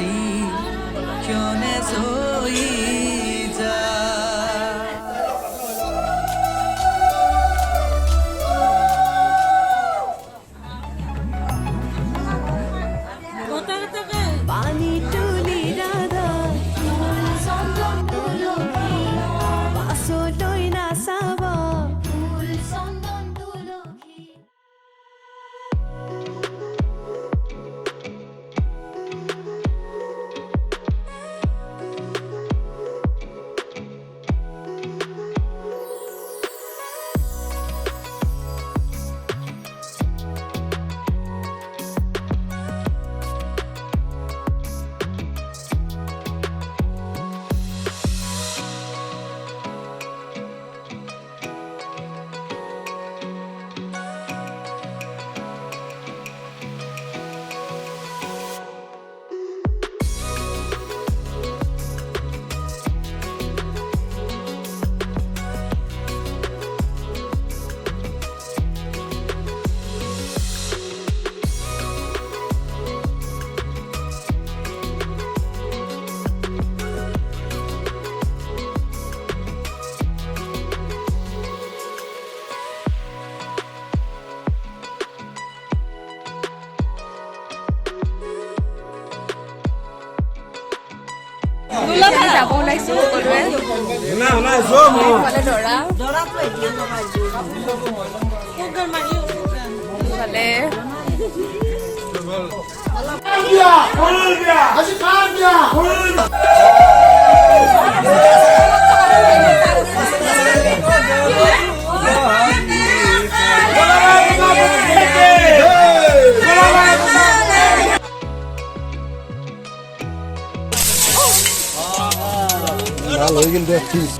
सी क्यों ने सोई जा पानी तुली राधा सन्दन तुलसी बासो लैना सावा फुल सन्दन तुलसी যাব ওলাইছো সকলোৱে ফালে হৈ গ'ল দে ঠিক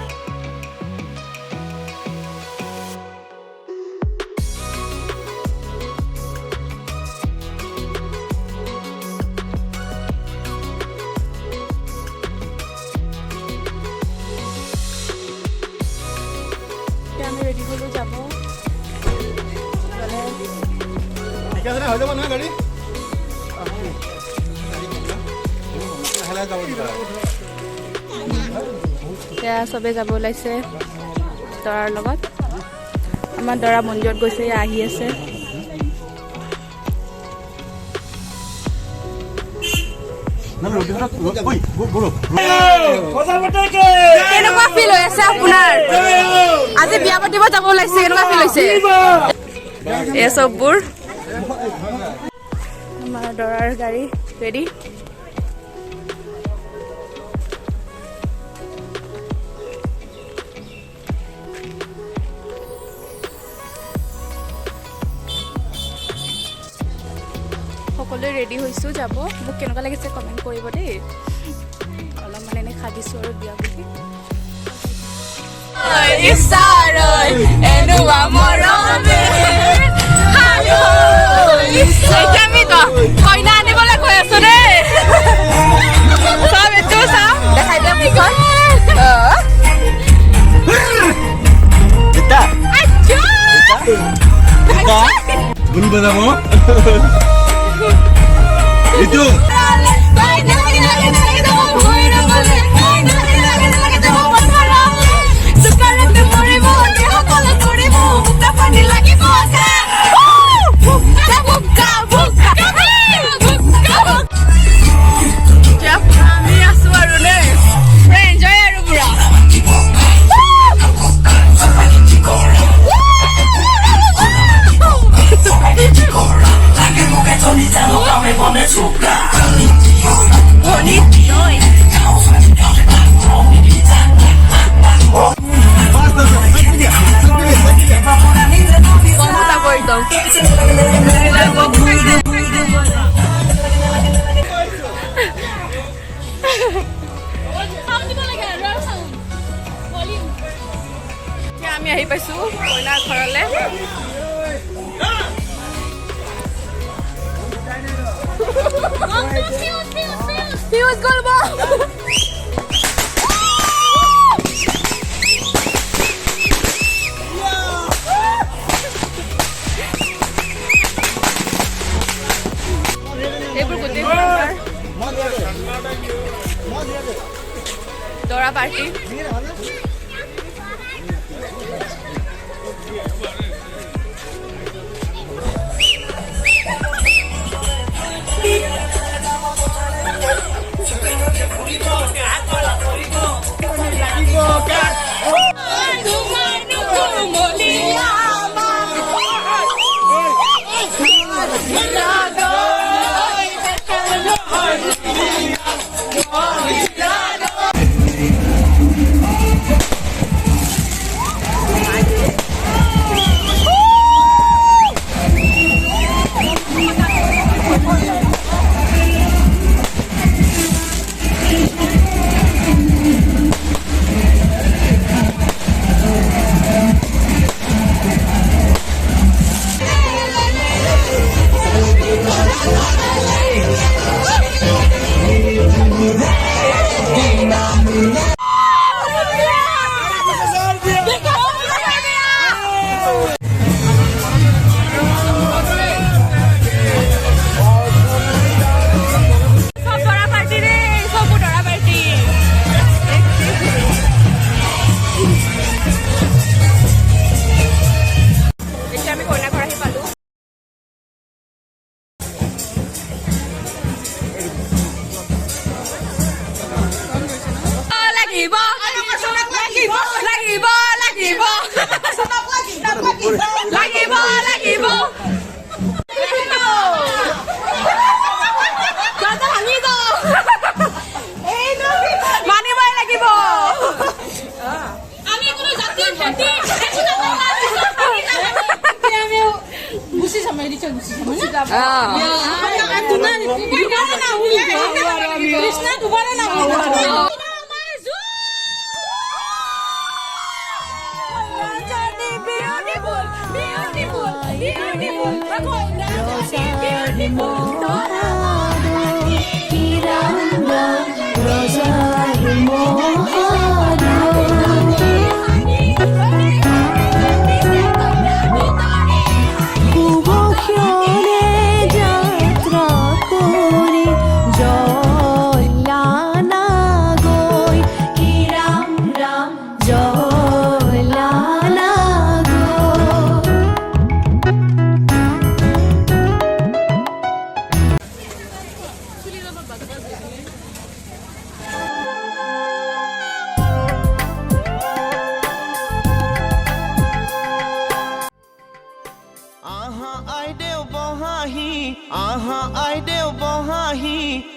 আমি ৰেডি হ'লো যাব ঠিক আছে হৈ যাব নহয় গাড়ী এতিয়া চবে যাব ওলাইছে দৰাৰ লগত আমাৰ দৰা মন্দিৰত গৈছে আহি আছে কেনেকুৱা ফিল হৈ আছে আপোনাৰ আজি বিয়া পাতিব যাব ওলাইছে কেনেকুৱা ফিল হৈছে এই চববোৰ আমাৰ দৰাৰ গাড়ী ৰেডি সকলোৱে ৰেডি হৈছোঁ যাব মোক কেনেকুৱা লাগিছে কমেণ্ট কৰিব দেই অলপমান এনে খাদিছোঁ আৰু বিয়া বুলি কইনা আনিবলৈ কৈ আছো দেই চব এইটো চাম দেখাই দিয়া মুখখন গুণ বজাব এইটো আমি আহি পাইছো কইনাৰ ঘৰলে Fuse গলব এইবোৰ গোটেই দৰা পাৰ্টি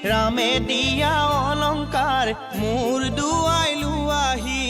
ৰামে দিয়া অলংকাৰ মোৰ দুৱাইলো আহি